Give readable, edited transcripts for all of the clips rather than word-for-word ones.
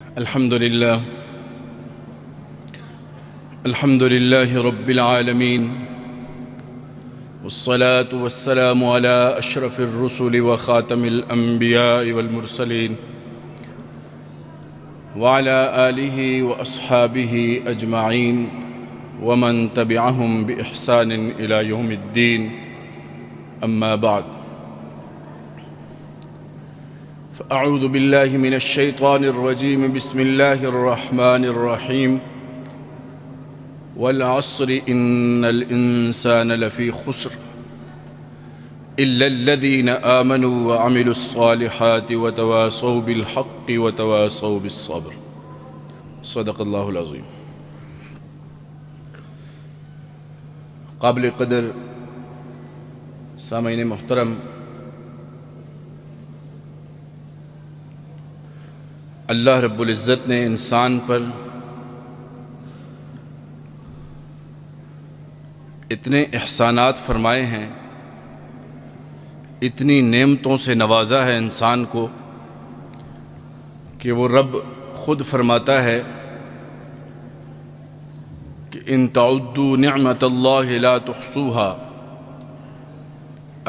الحمد لله رب العالمين، والصلاة والسلام على أشرف الرسل وخاتم الأنبياء والمرسلين وعلى آله وأصحابه أجمعين ومن تبعهم بإحسان إلى يوم الدين. أما بعد، فأعوذ بالله من الشيطان الرجيم. بسم الله الرحمن الرحيم. والعصر إن الإنسان لفي خسر إلا الذين آمنوا وعملوا الصالحات وتواصوا بالحق وتواصوا بالصبر. صدق اللہ العظیم. قابل قدر سامعین محترم، اللہ رب العزت نے انسان پر اتنے احسانات فرمائے ہیں، اتنی نعمتوں سے نوازا ہے انسان کو کہ وہ رب خود فرماتا ہے کہ ان تعدوا نعمت اللہ لا تحصوها،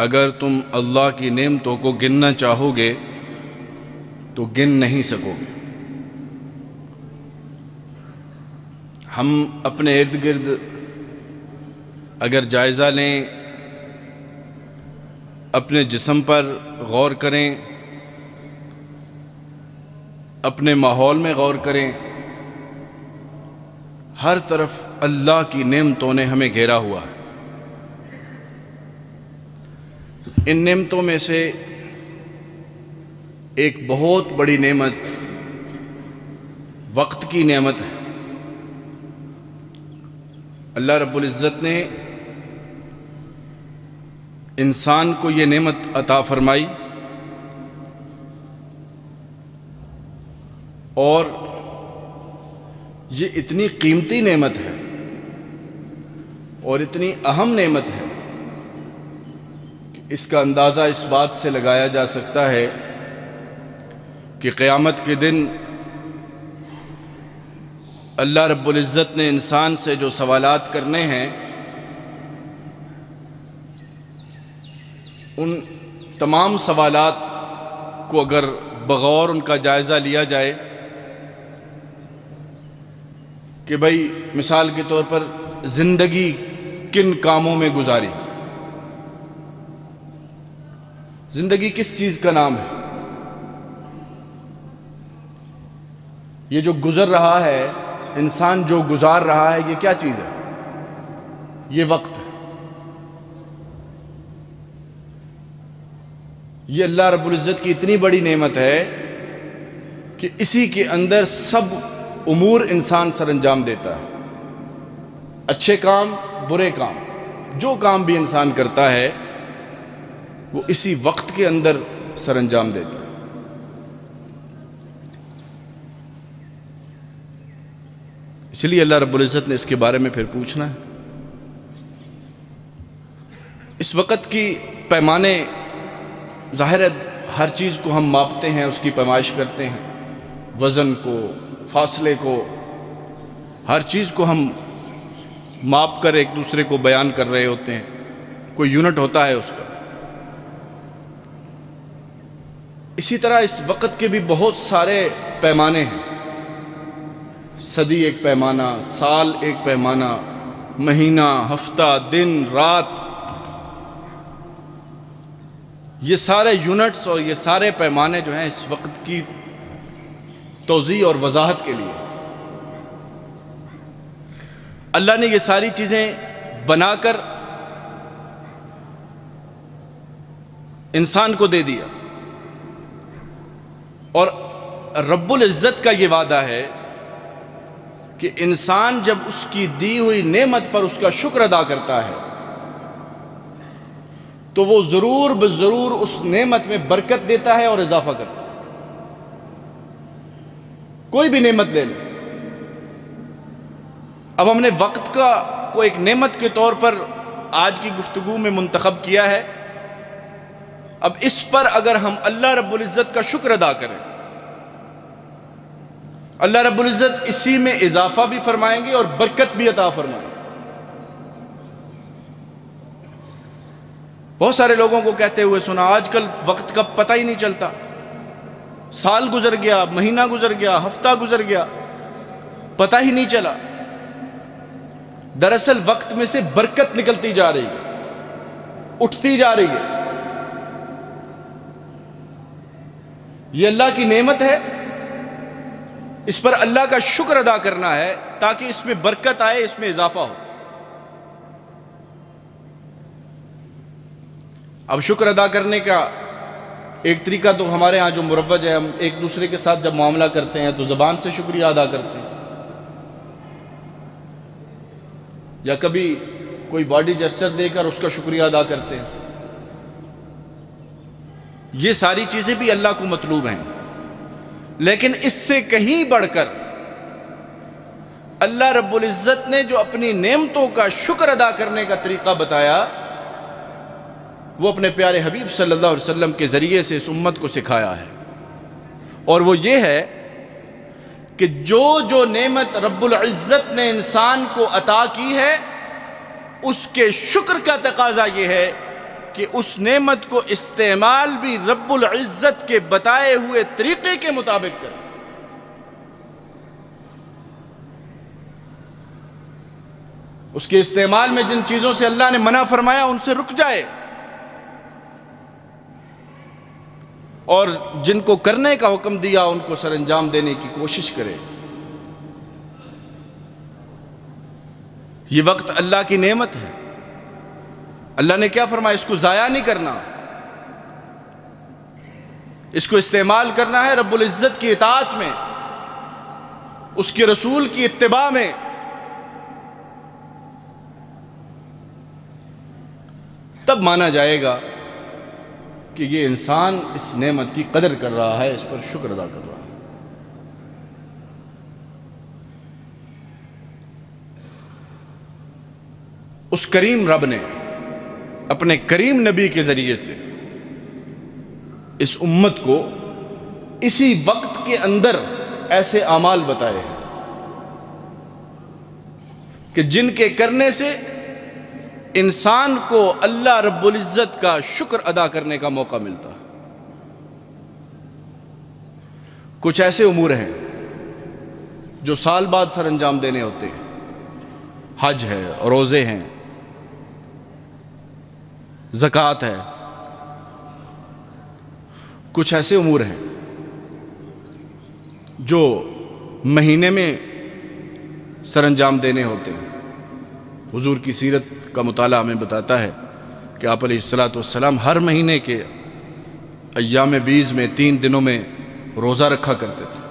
اگر تم اللہ کی نعمتوں کو گننا چاہو گے تو گن نہیں سکو گے. ہم اپنے ارد گرد اگر جائزہ لیں، اپنے جسم پر غور کریں، اپنے ماحول میں غور کریں، ہر طرف اللہ کی نعمتوں نے ہمیں گھیرا ہوا ہے. ان نعمتوں میں سے ایک بہت بڑی نعمت وقت کی نعمت ہے. اللہ رب العزت نے انسان کو یہ نعمت عطا فرمائی، اور یہ اتنی قیمتی نعمت ہے اور اتنی اہم نعمت ہے کہ اس کا اندازہ اس بات سے لگایا جا سکتا ہے کہ قیامت کے دن اللہ رب العزت نے انسان سے جو سوالات کرنے ہیں، ان تمام سوالات کو اگر بغور ان کا جائزہ لیا جائے کہ بھئی مثال کے طور پر زندگی کن کاموں میں گزاری، زندگی کس چیز کا نام ہے، یہ جو گزر رہا ہے، انسان جو گزار رہا ہے، یہ کیا چیز ہے؟ یہ وقت ہے. یہ اللہ رب العزت کی اتنی بڑی نعمت ہے کہ اسی کے اندر سب امور انسان سر انجام دیتا ہے. اچھے کام، برے کام، جو کام بھی انسان کرتا ہے وہ اسی وقت کے اندر سر انجام دیتا ہے. اس لیے اللہ رب العزت نے اس کے بارے میں پھر پوچھنا ہے. اس وقت کی پیمانے ظاہر ہے، ہر چیز کو ہم ماپتے ہیں، اس کی پیمائش کرتے ہیں، وزن کو، فاصلے کو، ہر چیز کو ہم ماپ کر ایک دوسرے کو بیان کر رہے ہوتے ہیں. کوئی یونٹ ہوتا ہے اس کا. اسی طرح اس وقت کے بھی بہت سارے پیمانے ہیں. صدی ایک پیمانہ، سال ایک پیمانہ، مہینہ، ہفتہ، دن، رات، یہ سارے یونٹس اور یہ سارے پیمانے جو ہیں اس وقت کی توضیح اور وضاحت کے لیے اللہ نے یہ ساری چیزیں بنا کر انسان کو دے دیا. اور رب العزت کا یہ وعدہ ہے کہ انسان جب اس کی دی ہوئی نعمت پر اس کا شکر ادا کرتا ہے تو وہ ضرور بضرور اس نعمت میں برکت دیتا ہے اور اضافہ کرتا ہے. کوئی بھی نعمت لے لیں. اب ہم نے وقت کو ایک نعمت کے طور پر آج کی گفتگو میں منتخب کیا ہے. اب اس پر اگر ہم اللہ رب العزت کا شکر ادا کریں اللہ رب العزت اسی میں اضافہ بھی فرمائیں گے اور برکت بھی عطا فرمائیں گے۔ بہت سارے لوگوں کو کہتے ہوئے سنا، آج کل وقت کا پتہ ہی نہیں چلتا، سال گزر گیا، مہینہ گزر گیا، ہفتہ گزر گیا، پتہ ہی نہیں چلا۔ دراصل وقت میں سے برکت نکلتی جا رہی ہے، اٹھتی جا رہی ہے۔ یہ اللہ کی نعمت ہے، اس پر اللہ کا شکر ادا کرنا ہے تاکہ اس میں برکت آئے، اس میں اضافہ ہو۔ اب شکر ادا کرنے کا ایک طریقہ تو ہمارے ہاں جو مروج ہے، ہم ایک دوسرے کے ساتھ جب معاملہ کرتے ہیں تو زبان سے شکریہ ادا کرتے ہیں، یا کبھی کوئی باڈی جسچر دے کر اس کا شکریہ ادا کرتے ہیں۔ یہ ساری چیزیں بھی اللہ کو مطلوب ہیں، لیکن اس سے کہیں بڑھ کر اللہ رب العزت نے جو اپنی نعمتوں کا شکر ادا کرنے کا طریقہ بتایا، وہ اپنے پیارے حبیب صلی اللہ علیہ وسلم کے ذریعے سے اس امت کو سکھایا ہے، اور وہ یہ ہے کہ جو نعمت رب العزت نے انسان کو عطا کی ہے، اس کے شکر کا تقاضا یہ ہے کہ اس نعمت کو استعمال بھی رب العزت کے بتائے ہوئے طریقے کے مطابق کرے۔ اس کے استعمال میں جن چیزوں سے اللہ نے منع فرمایا ان سے رک جائے، اور جن کو کرنے کا حکم دیا ان کو سر انجام دینے کی کوشش کرے۔ یہ وقت اللہ کی نعمت ہے، اللہ نے کیا فرمایا؟ اس کو ضائع نہیں کرنا، اس کو استعمال کرنا ہے رب العزت کی اطاعت میں، اس کے رسول کی اتباع میں۔ تب مانا جائے گا کہ یہ انسان اس نعمت کی قدر کر رہا ہے، اس پر شکر ادا کر رہا ہے۔ اس کریم رب نے اپنے کریم نبی کے ذریعے سے اس امت کو اسی وقت کے اندر ایسے اعمال بتائے ہیں کہ جن کے کرنے سے انسان کو اللہ رب العزت کا شکر ادا کرنے کا موقع ملتا ہے۔ کچھ ایسے امور ہیں جو سال بعد سر انجام دینے ہوتے ہیں، حج ہے، روزے ہیں، زکوٰۃ ہے۔ کچھ ایسے امور ہیں جو مہینے میں سر انجام دینے ہوتے ہیں۔ حضور کی سیرت کا مطالعہ ہمیں بتاتا ہے کہ آپ علیہ السلام ہر مہینے کے ایام بیز میں 3 دنوں میں روزہ رکھا کرتے تھے۔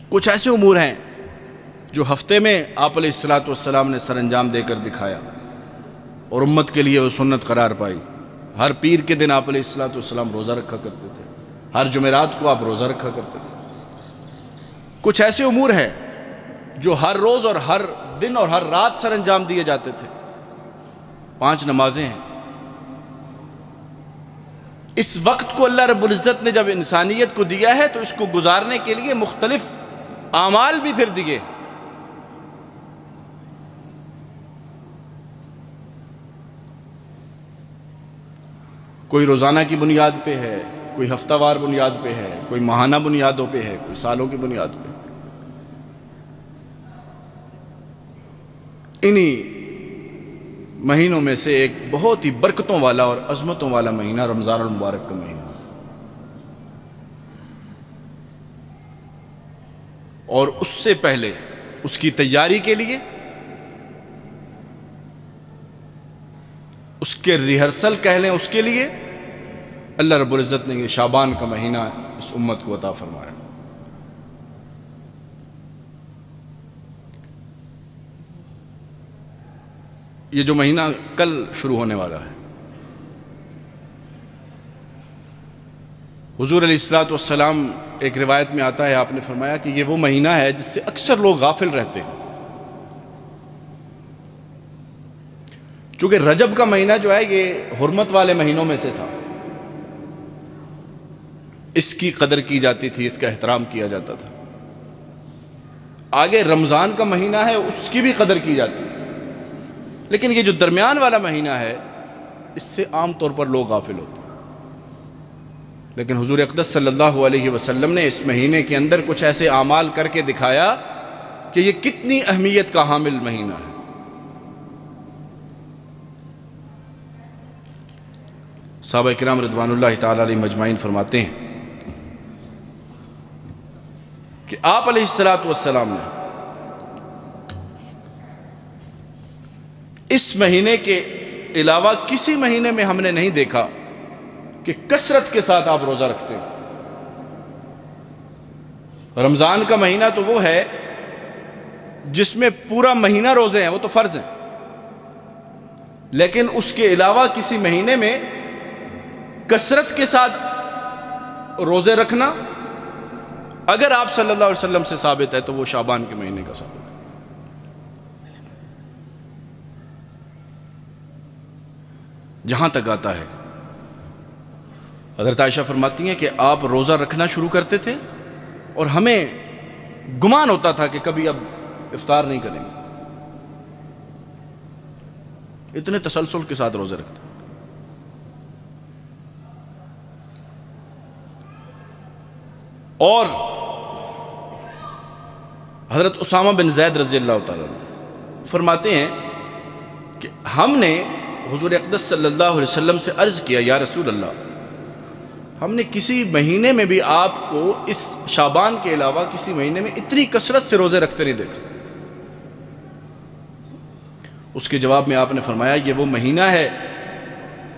کچھ ایسے امور ہیں جو ہفتے میں آپ علیہ السلام نے سر انجام دے کر دکھایا اور امت کے لیے وہ سنت قرار پائی۔ ہر پیر کے دن آپ علیہ السلام روزہ رکھا کرتے تھے، ہر جمعرات کو آپ روزہ رکھا کرتے تھے۔ کچھ ایسے امور ہیں جو ہر روز اور ہر دن اور ہر رات سر انجام دیے جاتے تھے۔ 5 نمازیں ہیں۔ اس وقت کو اللہ رب العزت نے جب انسانیت کو دیا ہے تو اس کو گزارنے کے لیے مختلف اعمال بھی پھر دیے۔ کوئی روزانہ کی بنیاد پہ ہے، کوئی ہفتہ وار بنیاد پہ ہے، کوئی ماہانہ بنیادوں پہ ہے، کوئی سالوں کی بنیاد پہ۔ انہی مہینوں میں سے ایک بہت ہی برکتوں والا اور عظمتوں والا مہینہ رمضان المبارک کا مہینہ، اور اس سے پہلے اس کی تیاری کے لیے، اس کے ریہرسل کہہ لیں، اس کے لیے اللہ رب العزت نے یہ شعبان کا مہینہ اس امت کو عطا فرمایا۔ یہ جو مہینہ کل شروع ہونے والا ہے، حضور علیہ السلام ایک روایت میں آتا ہے، آپ نے فرمایا کہ یہ وہ مہینہ ہے جس سے اکثر لوگ غافل رہتے ہیں۔ چونکہ رجب کا مہینہ جو ہے یہ حرمت والے مہینوں میں سے تھا، اس کی قدر کی جاتی تھی، اس کا احترام کیا جاتا تھا۔ آگے رمضان کا مہینہ ہے، اس کی بھی قدر کی جاتی ہے، لیکن یہ جو درمیان والا مہینہ ہے اس سے عام طور پر لوگ غافل ہوتے ہیں۔ لیکن حضور اقدس صلی اللہ علیہ وسلم نے اس مہینے کے اندر کچھ ایسے اعمال کر کے دکھایا کہ یہ کتنی اہمیت کا حامل مہینہ ہے۔ صحابہ کرام رضوان اللہ تعالی علیہ مجمعین فرماتے ہیں کہ آپ علیہ السلام نے اس مہینے کے علاوہ کسی مہینے میں ہم نے نہیں دیکھا کہ کثرت کے ساتھ آپ روزہ رکھتے ہیں۔ رمضان کا مہینہ تو وہ ہے جس میں پورا مہینہ روزے ہیں، وہ تو فرض ہیں، لیکن اس کے علاوہ کسی مہینے میں کثرت کے ساتھ روزے رکھنا اگر آپ صلی اللہ علیہ وسلم سے ثابت ہے تو وہ شعبان کے مہینے کا ثابت ہے۔ جہاں تک آتا ہے، حضرت عائشہ فرماتی ہیں کہ آپ روزہ رکھنا شروع کرتے تھے اور ہمیں گمان ہوتا تھا کہ کبھی اب افطار نہیں کریں گے، اتنے تسلسل کے ساتھ روزے رکھتے۔ اور حضرت اسامہ بن زید رضی اللہ تعالیٰ عنہ فرماتے ہیں کہ ہم نے حضور اقدس صلی اللہ علیہ وسلم سے عرض کیا، یا رسول اللہ، ہم نے کسی مہینے میں بھی آپ کو اس شعبان کے علاوہ کسی مہینے میں اتنی کثرت سے روزے رکھتے نہیں دیکھا۔ اس کے جواب میں آپ نے فرمایا یہ وہ مہینہ ہے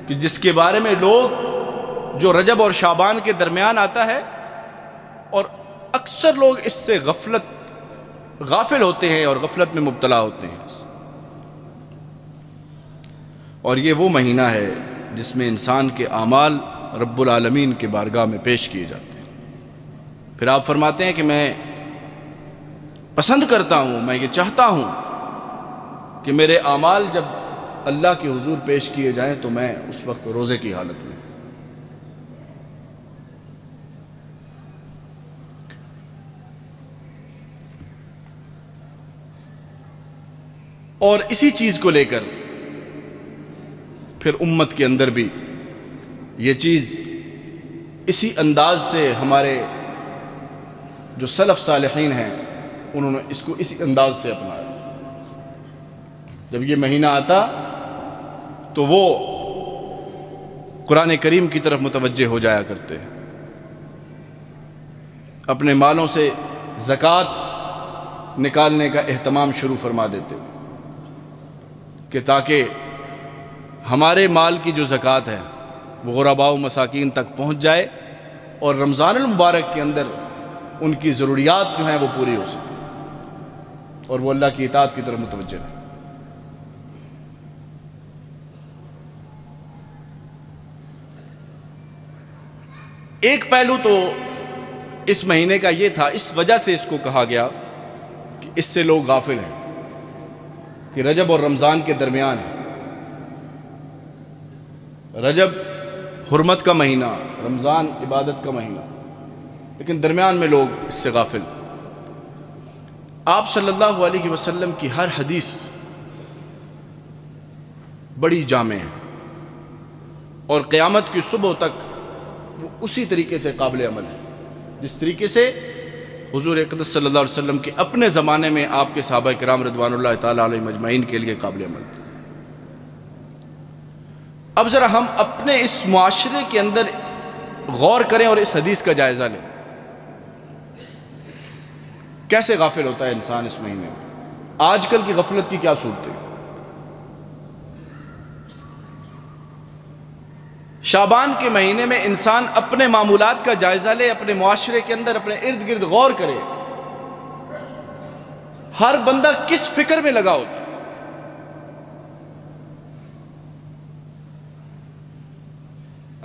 کہ جس کے بارے میں لوگ جو رجب اور شعبان کے درمیان آتا ہے اور اکثر لوگ اس سے غافل ہوتے ہیں اور غفلت میں مبتلا ہوتے ہیں، اور یہ وہ مہینہ ہے جس میں انسان کے اعمال رب العالمین کے بارگاہ میں پیش کیے جاتے ہیں۔ پھر آپ فرماتے ہیں کہ میں پسند کرتا ہوں، میں یہ چاہتا ہوں کہ میرے اعمال جب اللہ کے حضور پیش کیے جائیں تو میں اس وقت روزے کی حالت میں۔ اور اسی چیز کو لے کر پھر امت کے اندر بھی یہ چیز اسی انداز سے ہمارے جو سلف صالحین ہیں انہوں نے اس کو اسی انداز سے اپنایا۔ جب یہ مہینہ آتا تو وہ قرآن کریم کی طرف متوجہ ہو جایا کرتے، اپنے مالوں سے زکوٰۃ نکالنے کا اہتمام شروع فرما دیتے کہ تاکہ ہمارے مال کی جو زکوٰۃ ہے وہ غرباء و مساکین تک پہنچ جائے اور رمضان المبارک کے اندر ان کی ضروریات جو ہیں وہ پوری ہو سکیں اور وہ اللہ کی اطاعت کی طرف متوجہ رہیں۔ ایک پہلو تو اس مہینے کا یہ تھا، اس وجہ سے اس کو کہا گیا کہ اس سے لوگ غافل ہیں کہ رجب اور رمضان کے درمیان ہے۔ رجب حرمت کا مہینہ، رمضان عبادت کا مہینہ، لیکن درمیان میں لوگ اس سے غافل۔ آپ صلی اللہ علیہ وسلم کی ہر حدیث بڑی جامع ہے اور قیامت کی صبح تک وہ اسی طریقے سے قابل عمل ہے جس طریقے سے حضور اقدس صلی اللہ علیہ وسلم کے اپنے زمانے میں آپ کے صحابہ کرام رضوان اللہ تعالیٰ علیہ مجمعین کے لیے قابل عمل تھے۔ اب ذرا ہم اپنے اس معاشرے کے اندر غور کریں اور اس حدیث کا جائزہ لیں، کیسے غافل ہوتا ہے انسان اس مہینے میں؟ آج کل کی غفلت کی کیا صورت ہے؟ شعبان کے مہینے میں انسان اپنے معمولات کا جائزہ لے، اپنے معاشرے کے اندر اپنے ارد گرد غور کرے، ہر بندہ کس فکر میں لگا ہوتا ہے؟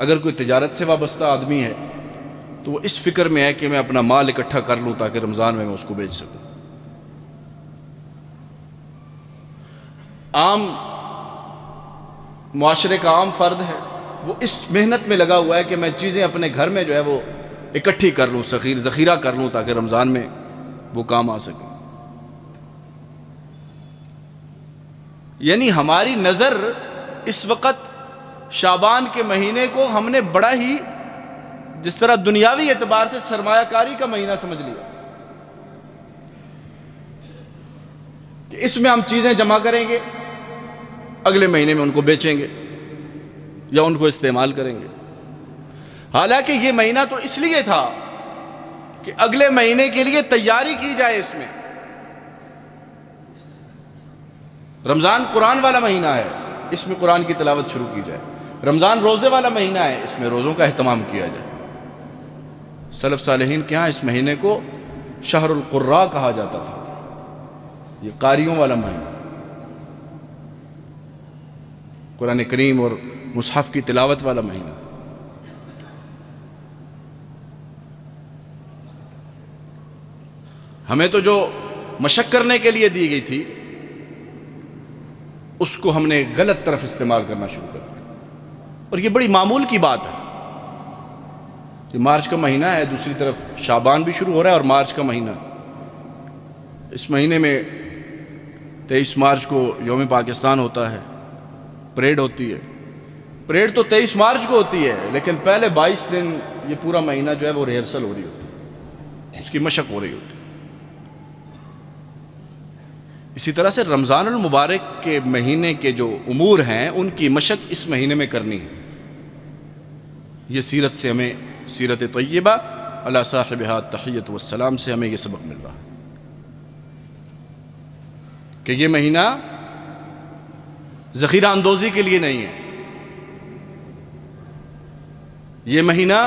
اگر کوئی تجارت سے وابستہ آدمی ہے تو وہ اس فکر میں ہے کہ میں اپنا مال اکٹھا کر لوں تاکہ رمضان میں اس کو بیچ سکوں۔ عام معاشرے کا عام فرد ہے، وہ اس محنت میں لگا ہوا ہے کہ میں چیزیں اپنے گھر میں جو ہے وہ اکٹھی کر لوں، ذخیرہ کر لوں تاکہ رمضان میں وہ کام آ سکے۔ یعنی ہماری نظر اس وقت شعبان کے مہینے کو ہم نے بڑا ہی جس طرح دنیاوی اعتبار سے سرمایہ کاری کا مہینہ سمجھ لیا کہ اس میں ہم چیزیں جمع کریں گے، اگلے مہینے میں ان کو بیچیں گے یا ان کو استعمال کریں گے۔ حالانکہ یہ مہینہ تو اس لیے تھا کہ اگلے مہینے کے لیے تیاری کی جائے۔ اس میں رمضان قرآن والا مہینہ ہے، اس میں قرآن کی تلاوت شروع کی جائے۔ رمضان روزے والا مہینہ ہے، اس میں روزوں کا اہتمام کیا جائے۔ سلف صالحین کے ہاں اس مہینے کو شہر القراء کہا جاتا تھا، یہ قاریوں والا مہینہ، قرآن کریم اور مصحف کی تلاوت والا مہینہ۔ ہمیں تو جو مشق کرنے کے لیے دی گئی تھی اس کو ہم نے غلط طرف استعمال کرنا شروع کر دیا، اور یہ بڑی معمول کی بات ہے۔ یہ مارچ کا مہینہ ہے، دوسری طرف شعبان بھی شروع ہو رہا ہے اور مارچ کا مہینہ۔ اس مہینے میں 23 مارچ کو یوم پاکستان ہوتا ہے، پریڈ ہوتی ہے۔ پریڈ تو 23 مارچ کو ہوتی ہے، لیکن پہلے 22 دن یہ پورا مہینہ جو ہے وہ ریہرسل ہو رہی ہوتی ہے، اس کی مشق ہو رہی ہوتی ہے۔ اسی طرح سے رمضان المبارک کے مہینے کے جو امور ہیں ان کی مشق اس مہینے میں کرنی ہے۔ یہ سیرت سے ہمیں، سیرت طیبہ علی صاحبہا التحیۃ والسلام سے ہمیں یہ سبق مل رہا ہے کہ یہ مہینہ ذخیرہ اندوزی کے لیے نہیں ہے، یہ مہینہ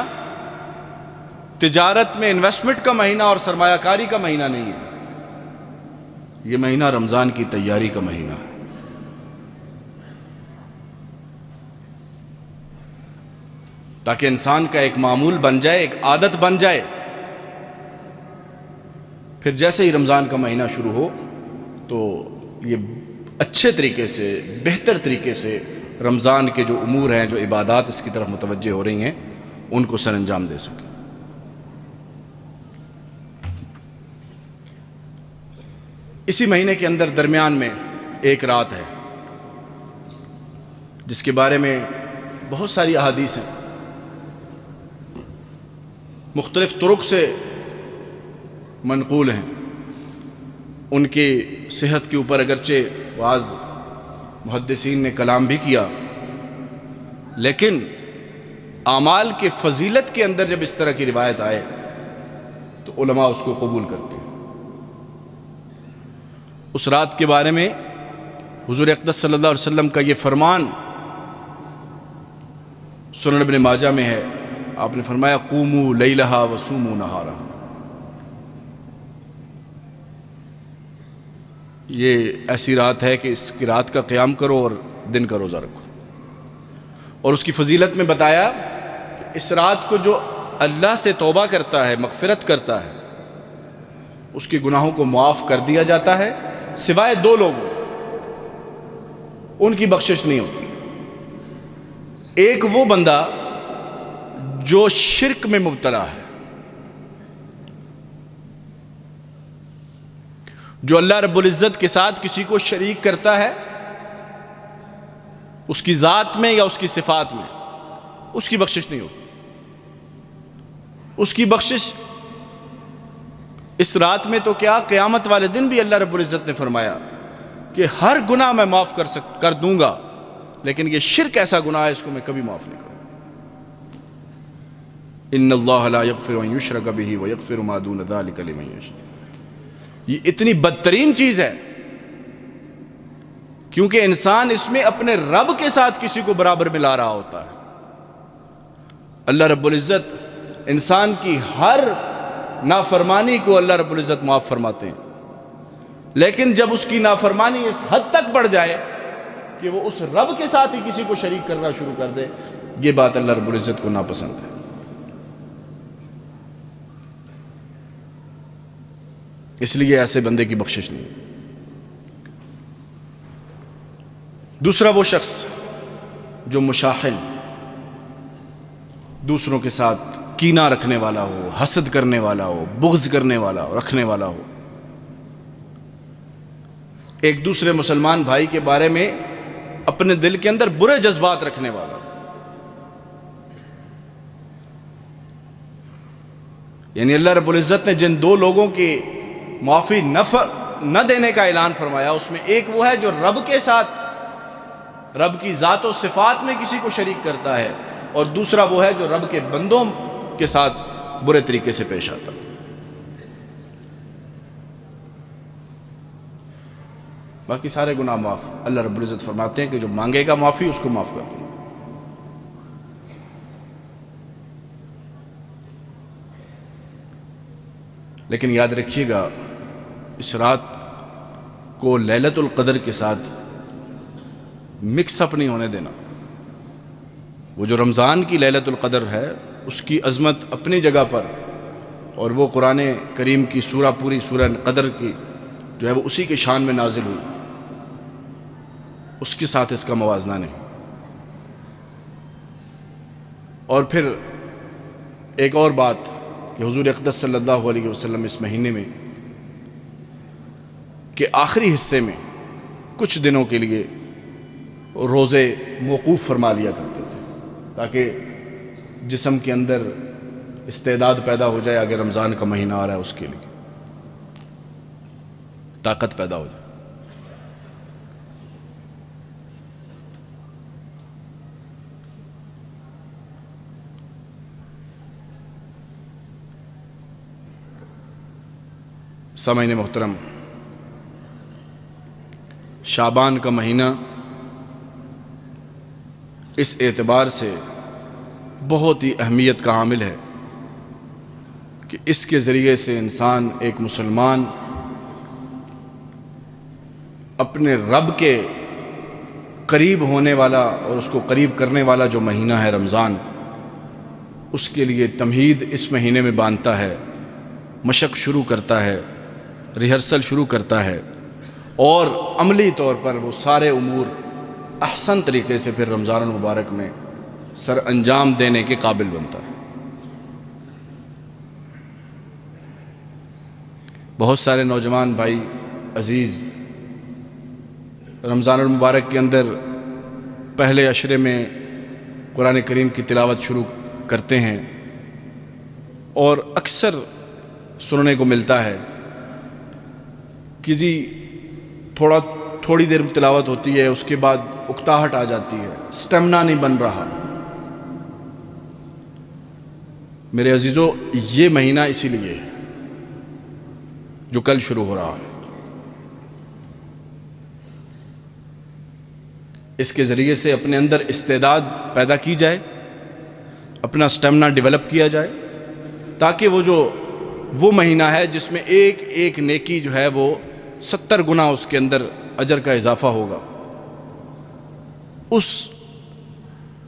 تجارت میں انویسٹمنٹ کا مہینہ اور سرمایہ کاری کا مہینہ نہیں ہے، یہ مہینہ رمضان کی تیاری کا مہینہ ہے۔ تاکہ انسان کا ایک معمول بن جائے، ایک عادت بن جائے، پھر جیسے ہی رمضان کا مہینہ شروع ہو تو یہ اچھے طریقے سے، بہتر طریقے سے رمضان کے جو امور ہیں، جو عبادات اس کی طرف متوجہ ہو رہی ہیں، ان کو سر انجام دے سکے۔ اسی مہینے کے اندر درمیان میں ایک رات ہے جس کے بارے میں بہت ساری احادیث ہیں، مختلف طرق سے منقول ہیں، ان کی صحت کے اوپر اگرچہ بعض محدثین نے کلام بھی کیا، لیکن اعمال کے فضیلت کے اندر جب اس طرح کی روایت آئے تو علماء اس کو قبول کرتے ہیں۔ اس رات کے بارے میں حضور اقدس صلی اللہ علیہ وسلم کا یہ فرمان سنن ابن ماجہ میں ہے، آپ نے فرمایا قوموا لیلہا وصوموا نہارہا، یہ ایسی رات ہے کہ اس کی رات کا قیام کرو اور دن کا روزہ رکھو۔ اور اس کی فضیلت میں بتایا کہ اس رات کو جو اللہ سے توبہ کرتا ہے، مغفرت کرتا ہے، اس کے گناہوں کو معاف کر دیا جاتا ہے، سوائے دو لوگوں، ان کی بخشش نہیں ہوتی۔ ایک وہ بندہ جو شرک میں مبتلا ہے، جو اللہ رب العزت کے ساتھ کسی کو شریک کرتا ہے، اس کی ذات میں یا اس کی صفات میں، اس کی بخشش نہیں ہوتی۔ اس کی بخشش اس رات میں تو کیا، قیامت والے دن بھی اللہ رب العزت نے فرمایا کہ ہر گناہ میں معاف کر دوں گا، لیکن یہ شرک ایسا گناہ ہے اس کو میں کبھی معاف نہیں کروں۔ ان اللہ لا یغفر ان یشرک بہ ویغفر ما دون ذلک لمن یشاء۔ یہ اتنی بدترین چیز ہے کیونکہ انسان اس میں اپنے رب کے ساتھ کسی کو برابر ملا رہا ہوتا ہے۔ اللہ رب العزت انسان کی ہر نافرمانی کو اللہ رب العزت معاف فرماتے ہیں، لیکن جب اس کی نافرمانی اس حد تک بڑھ جائے کہ وہ اس رب کے ساتھ ہی کسی کو شریک کرنا شروع کر دے، یہ بات اللہ رب العزت کو ناپسند ہے۔ اس لیے ایسے بندے کی بخشش نہیں۔ دوسرا وہ شخص جو مشاحن، دوسروں کے ساتھ کینہ رکھنے والا ہو، حسد کرنے والا ہو، بغض کرنے والا ہو، رکھنے والا ہو، ایک دوسرے مسلمان بھائی کے بارے میں اپنے دل کے اندر برے جذبات رکھنے والا ہو. یعنی اللہ رب العزت نے جن دو لوگوں کی معافی نہ دینے کا اعلان فرمایا، اس میں ایک وہ ہے جو رب کے ساتھ، رب کی ذات و صفات میں کسی کو شریک کرتا ہے، اور دوسرا وہ ہے جو رب کے بندوں کے ساتھ برے طریقے سے پیش آتا. باقی سارے گناہ معاف. اللہ رب العزت فرماتے ہیں کہ جو مانگے گا معافی اس کو معاف کر دوں. لیکن یاد رکھیے گا، اس رات کو لیلۃ القدر کے ساتھ مکس اپ نہیں ہونے دینا. وہ جو رمضان کی لیلۃ القدر ہے اس کی عظمت اپنی جگہ پر، اور وہ قرآن کریم کی سورہ، پوری سورہ قدر کی جو ہے وہ اسی کے شان میں نازل ہوئی، اس کے ساتھ اس کا موازنہ نہیں. اور پھر ایک اور بات کہ حضور اقدس صلی اللہ علیہ وسلم اس مہینے میں کہ آخری حصے میں کچھ دنوں کے لیے روزے موقوف فرما لیا کرتے تھے، تاکہ جسم کے اندر استعداد پیدا ہو جائے، اگر رمضان کا مہینہ آ رہا ہے اس کے لیے طاقت پیدا ہو جائے. سامعین محترم، شعبان کا مہینہ اس اعتبار سے بہت ہی اہمیت کا حامل ہے کہ اس کے ذریعے سے انسان، ایک مسلمان، اپنے رب کے قریب ہونے والا اور اس کو قریب کرنے والا جو مہینہ ہے رمضان، اس کے لیے تمہید اس مہینے میں باندھتا ہے، مشق شروع کرتا ہے، ریہرسل شروع کرتا ہے، اور عملی طور پر وہ سارے امور احسن طریقے سے پھر رمضان المبارک میں سر انجام دینے کے قابل بنتا ہے. بہت سارے نوجوان بھائی عزیز رمضان المبارک کے اندر پہلے عشرے میں قرآن کریم کی تلاوت شروع کرتے ہیں، اور اکثر سننے کو ملتا ہے کہ جی تھوڑی دیر تلاوت ہوتی ہے، اس کے بعد اکتاہٹ آ جاتی ہے، سٹیمنا نہیں بن رہا. میرے عزیزو، یہ مہینہ اسی لیے ہے جو کل شروع ہو رہا ہے. اس کے ذریعے سے اپنے اندر استعداد پیدا کی جائے، اپنا سٹیمنا ڈیولپ کیا جائے، تاکہ وہ مہینہ ہے جس میں ایک ایک نیکی جو ہے وہ 70 گنا اس کے اندر اجر کا اضافہ ہوگا. اس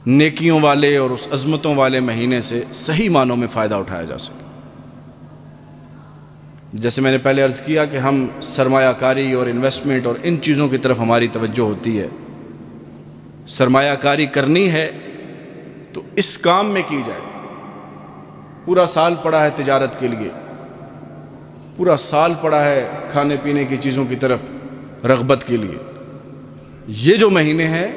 نیکیوں والے اور اس عظمتوں والے مہینے سے صحیح معنوں میں فائدہ اٹھایا جا سکے. جیسے میں نے پہلے عرض کیا کہ ہم سرمایہ کاری اور انویسٹمنٹ اور ان چیزوں کی طرف ہماری توجہ ہوتی ہے. سرمایہ کاری کرنی ہے تو اس کام میں کی جائے. پورا سال پڑا ہے تجارت کے لیے، پورا سال پڑا ہے کھانے پینے کی چیزوں کی طرف رغبت کے لیے. یہ جو مہینے ہیں،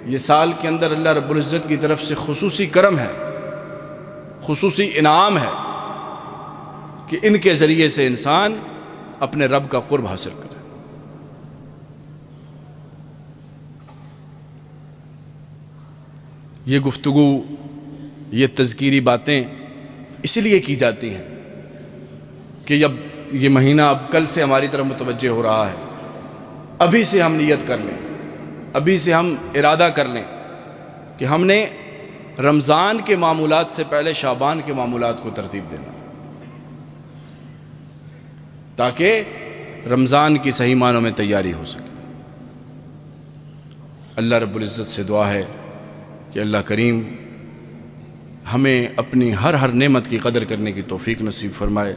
یہ سال کے اندر اللہ رب العزت کی طرف سے خصوصی کرم ہے، خصوصی انعام ہے کہ ان کے ذریعے سے انسان اپنے رب کا قرب حاصل کرے. یہ گفتگو، یہ تذکیری باتیں اسی لیے کی جاتی ہیں کہ جب یہ مہینہ اب کل سے ہماری طرف متوجہ ہو رہا ہے، ابھی سے ہم نیت کر لیں، ابھی سے ہم ارادہ کر لیں کہ ہم نے رمضان کے معمولات سے پہلے شعبان کے معمولات کو ترتیب دینا، تاکہ رمضان کی صحیح معنوں میں تیاری ہو سکے. اللہ رب العزت سے دعا ہے کہ اللہ کریم ہمیں اپنی ہر نعمت کی قدر کرنے کی توفیق نصیب فرمائے،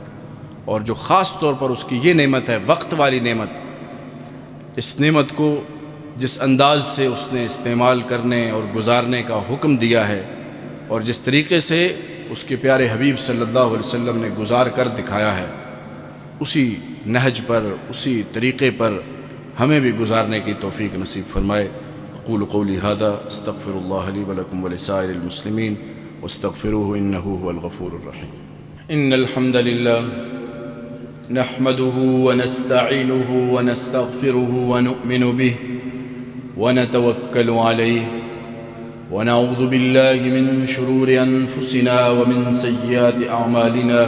اور جو خاص طور پر اس کی یہ نعمت ہے، وقت والی نعمت، اس نعمت کو جس انداز سے اس نے استعمال کرنے اور گزارنے کا حکم دیا ہے، اور جس طریقے سے اس کے پیارے حبیب صلی اللہ علیہ وسلم نے گزار کر دکھایا ہے، اسی نہج پر، اسی طریقے پر ہمیں بھی گزارنے کی توفیق نصیب فرمائے۔ اقول قولی ھذا استغفر اللہ لی ولکم ولسائر المسلمین واستغفروہ انہ هو الغفور الرحیم۔ ان الحمد للہ نحمده ونستعینه ونستغفره ونؤمن به ونتوکل علیہ ونعوذ باللہ من شرور انفسنا ومن سیئات اعمالنا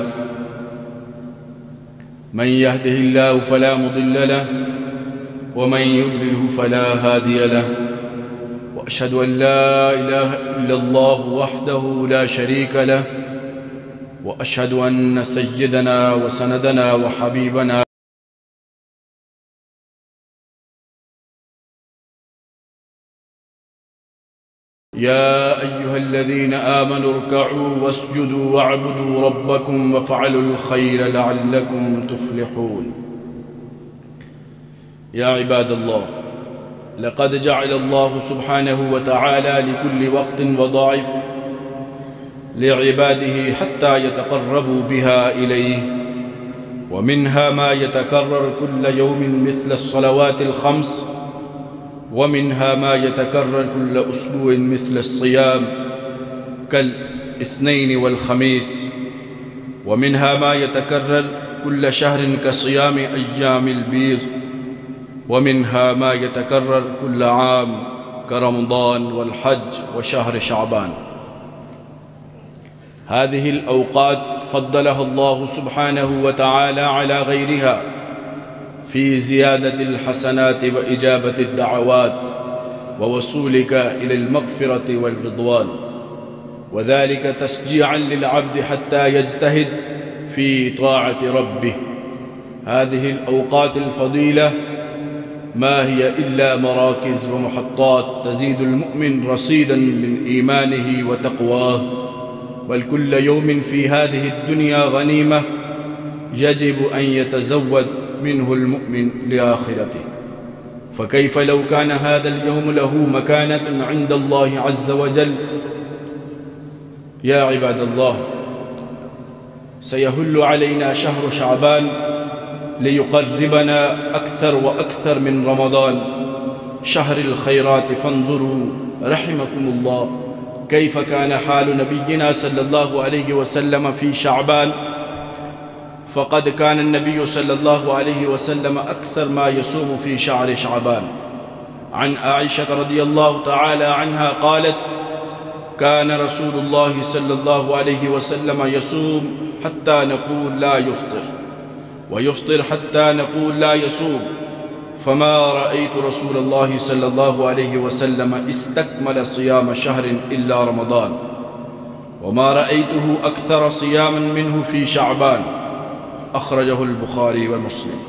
من يهده الله فلا مضل له ومن يضلله فلا هادي له وأشهد أن لا إله إلا الله وحده لا شريك له وأشهد أن سيدنا وسندنا وحبيبنا يا أيها الذين آمنوا اركعوا واسجدوا واعبدوا ربكم وافعلوا الخير لعلكم تفلحون يا عباد الله لقد جعل الله سبحانه وتعالى لكل وقت وضعف لعباده حتى يتقربوا بها إليه، ومنها ما يتكرر كل يوم مثل الصلوات الخمس، ومنها ما يتكرر كل أسبوع مثل الصيام كالاثنين والخميس، ومنها ما يتكرر كل شهر كصيام أيام البيض، ومنها ما يتكرر كل عام كرمضان والحج وشهر شعبان. هذه الأوقات فضلها الله سبحانه وتعالى على غيرها في زيادة الحسنات وإجابة الدعوات ووصولك إلى المغفرة والرضوان، وذلك تشجيعا للعبد حتى يجتهد في طاعة ربه. هذه الأوقات الفضيلة ما هي إلا مراكز ومحطات تزيد المؤمن رصيدا من إيمانه وتقواه، بل كل يوم في هذه الدنيا غنيمة يجب أن يتزود منه المؤمن لآخرته. فكيف لو كان هذا اليوم له مكانة عند الله عز وجل؟ يا عباد الله، سيهل علينا شهر شعبان ليقربنا أكثر وأكثر من رمضان، شهر الخيرات. فانظروا رحمكم الله كيف كان حال نبينا صلى الله عليه وسلم في شعبان، فقد كان النبي صلى الله عليه وسلم أكثر ما يصوم في شهر شعبان. عن عائشة رضي الله تعالى عنها قالت: كان رسول الله صلى الله عليه وسلم يصوم حتى نقول لا يفطر، ويفطر حتى نقول لا يصوم، فما رأيت رسول الله صلى الله عليه وسلم استكمل صيام شهر إلا رمضان، وما رأيته أكثر صياما منه في شعبان. أخرجه البخاري ومسلم.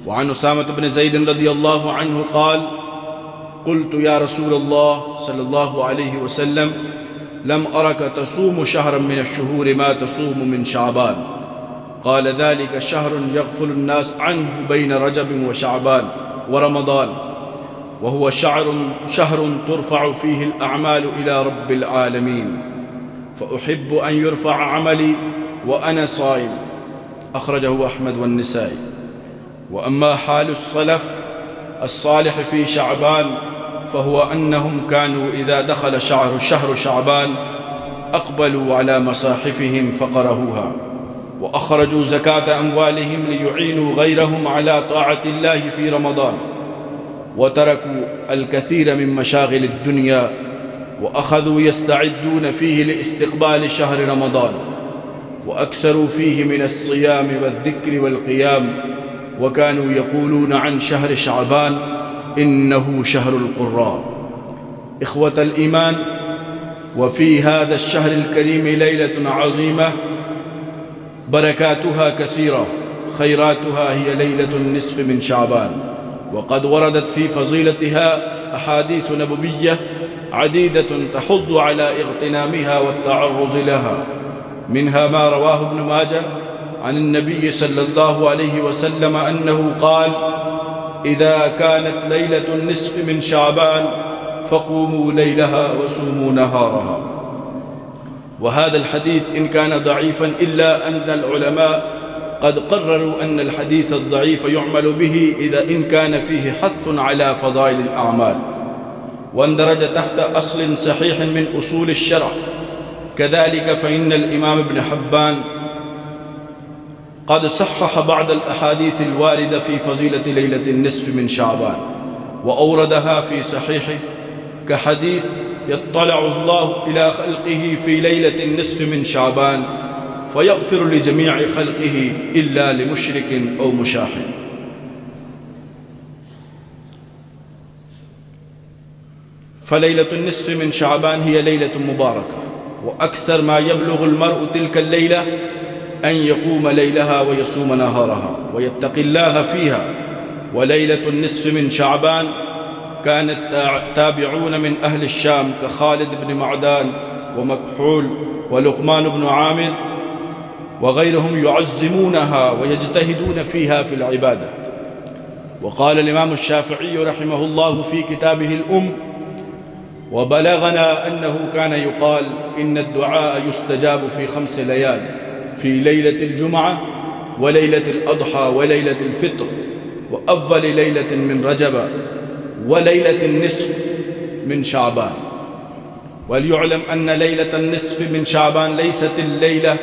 وعن أسامة بن زيد رضي الله عنه قال: قلت يا رسول الله صلى الله عليه وسلم لم أرك تصوم شهرا من الشهور ما تصوم من شعبان. قال: ذلك شهر يغفل الناس عنه بين رجب وشعبان ورمضان، وهو شهر ترفع فيه الأعمال إلى رب العالمين، فأحب أن يرفع عملي وأنا صائم. أخرجه أحمد والنسائي. وأما حال السلف الصالح في شعبان فهو أنهم كانوا إذا دخل شهر شعبان أقبلوا على مصاحفهم فقرأوها، وأخرجوا زكاة أموالهم ليعينوا غيرهم على طاعة الله في رمضان، وتركوا الكثير من مشاغل الدنيا، وأخذوا يستعدون فيه لاستقبال شهر رمضان، وأكثروا فيه من الصيام والذكر والقيام، وكانوا يقولون عن شهر شعبان إنه شهر القراء. إخوة الإيمان، وفي هذا الشهر الكريم ليلة عظيمة بركاتها كثيرة، خيراتها هي ليلة النصف من شعبان، وقد وردت في فضيلتها أحاديث نبوية عديدة تحض على اغتنامها والتعرض لها. منها ما رواه ابن ماجه عن النبي صلى الله عليه وسلم أنه قال: إذا كانت ليلة النصف من شعبان فقوموا ليلها وصوموا نهارها. وهذا الحديث إن كان ضعيفا إلا أن العلماء قد قرروا أن الحديث الضعيف يعمل به إذا إن كان فيه حث على فضائل الأعمال، واندرج تحت أصل صحيح من أصول الشرع. كذلك فإن الإمام ابن حبان قد صحح بعض الأحاديث الواردة في فضيلة ليلة النصف من شعبان وأوردها في صحيحه، كحديث يطلع الله إلى خلقه في ليلة النصف من شعبان فيغفر لجميع خلقه إلا لمشرك أو مشاحن. فليلة النصف من شعبان هي ليلة مباركة، وأكثر ما يبلغ المرء تلك الليلة أن يقوم ليلها ويصوم نهارها ويتقي الله فيها. وليلة النصف من شعبان كان التابعون من أهل الشام كخالد بن معدان ومكحول ولقمان بن عامر وغيرهم يعظمونها ويجتهدون فيها في العبادة. وقال الإمام الشافعي رحمه الله في كتابه الأم: وبلغنا أنه كان يقال إن الدعاء يستجاب في 5 ليال، في ليلة الجمعة وليلة الأضحى وليلة الفطر وأول ليلة من رجب وليلة النصف من شعبان. وليعلم أن ليلة النصف من شعبان ليست الليلة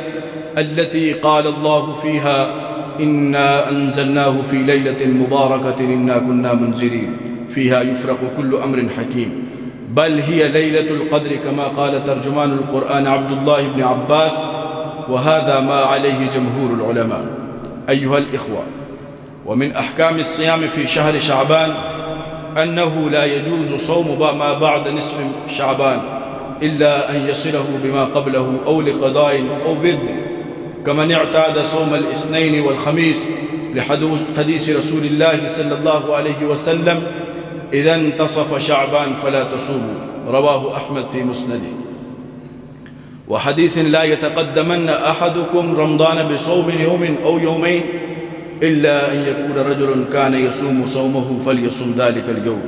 التي قال الله فيها إنا أنزلناه في ليلة مباركة إنا كنا منذرين فيها يفرق كل أمر حكيم، بل هي ليلة القدر كما قال ترجمان القرآن عبد الله بن عباس، وهذا ما عليه جمهور العلماء. أيها الإخوة، ومن أحكام الصيام في شهر شعبان أنه لا يجوز صوم ما بعد نصف شعبان إلا أن يصله بما قبله أو لقضاء أو برد، كمن اعتاد صوم الاثنين والخميس لحديث رسول الله صلى الله عليه وسلم: إذا انتصف شعبان فلا تصوموا، رواه أحمد في مسنده. وحديث: لا يتقدمن أحدكم رمضان بصوم يوم أو يومين إلا أن يكون رجل كان يصوم صومه فليصم ذلك اليوم.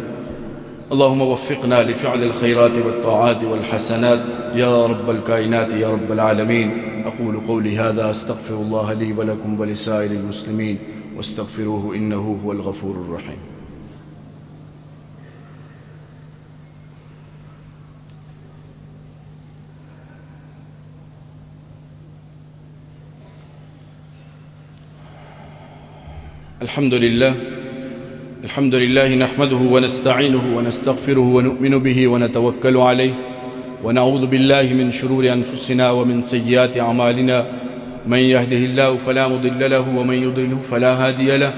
اللهم وفقنا لفعل الخيرات والطاعات والحسنات يا رب الكائنات يا رب العالمين. أقول قولي هذا، أستغفر الله لي ولكم ولسائر المسلمين، واستغفروه إنه هو الغفور الرحيم. الحمد لله نحمده ونستعينه ونستغفره ونؤمن به ونتوكل عليه، ونعوذ بالله من شرور أنفسنا ومن سيئات أعمالنا، من يهده الله فلا مضل له ومن يضلله فلا هادي له،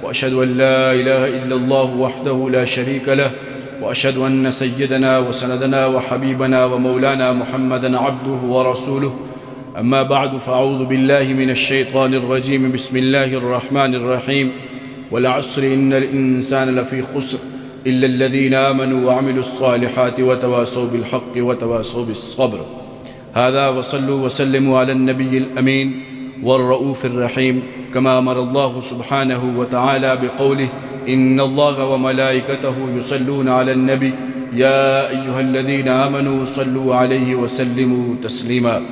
وأشهد أن لا إله إلا الله وحده لا شريك له، وأشهد أن سيدنا وسندنا وحبيبنا ومولانا محمدا عبده ورسوله. أما بعد، فأعوذ بالله من الشيطان الرجيم. بسم الله الرحمن الرحيم. والعصر إن الإنسان لفي خسر إلا الذين آمنوا وعملوا الصالحات وتواصوا بالحق وتواصوا بالصبر. هذا، وصلوا وسلموا على النبي الأمين والرؤوف الرحيم، كما أمر الله سبحانه وتعالى بقوله: إن الله وملائكته يصلون على النبي يا أيها الذين آمنوا صلوا عليه وسلموا تسليما.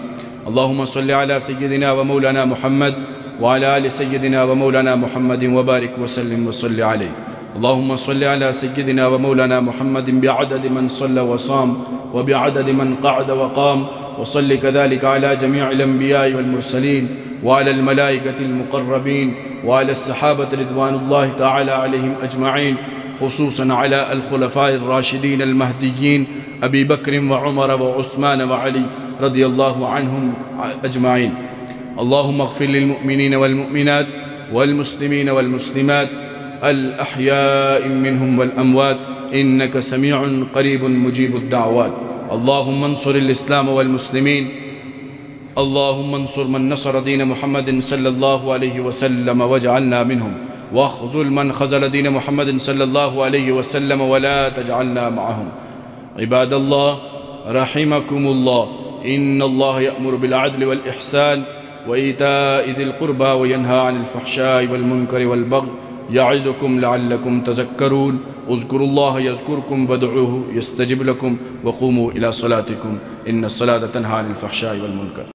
اللهم صل على سيدنا ومولانا محمد وعلى آل سيدنا ومولانا محمد وبارك وسلم وصل عليه. اللهم صل على سيدنا ومولانا محمد بعدد من صلى وصام وبعدد من قعد وقام، وصل كذلك على جميع الأنبياء والمرسلين وعلى الملائكة المقربين وعلى الصحابة رضوان الله تعالى عليهم أجمعين، خصوصا على الخلفاء الراشدين المهديين أبي بكر وعمر وعثمان وعلي رضي الله عنهم أجمعين. اللهم اغفر للمؤمنين والمؤمنات والمسلمين والمسلمات الأحياء منهم والأموات، إنك سميع قريب مجيب الدعوات. اللهم انصر الإسلام والمسلمين، اللهم انصر من نصر دين محمد صلى الله عليه وسلم واجعلنا منهم، واخذل من خذل دين محمد صلى الله عليه وسلم ولا تجعلنا معهم. عباد الله رحمكم الله، إن الله يأمر بالعدل والإحسان وإيتاء ذي القربى وينهى عن الفحشاء والمنكر والبغي يعظكم لعلكم تذكرون اذكروا الله يذكركم وادعوه يستجب لكم وقوموا إلى صلاتكم إن الصلاة تنهى عن الفحشاء والمنكر.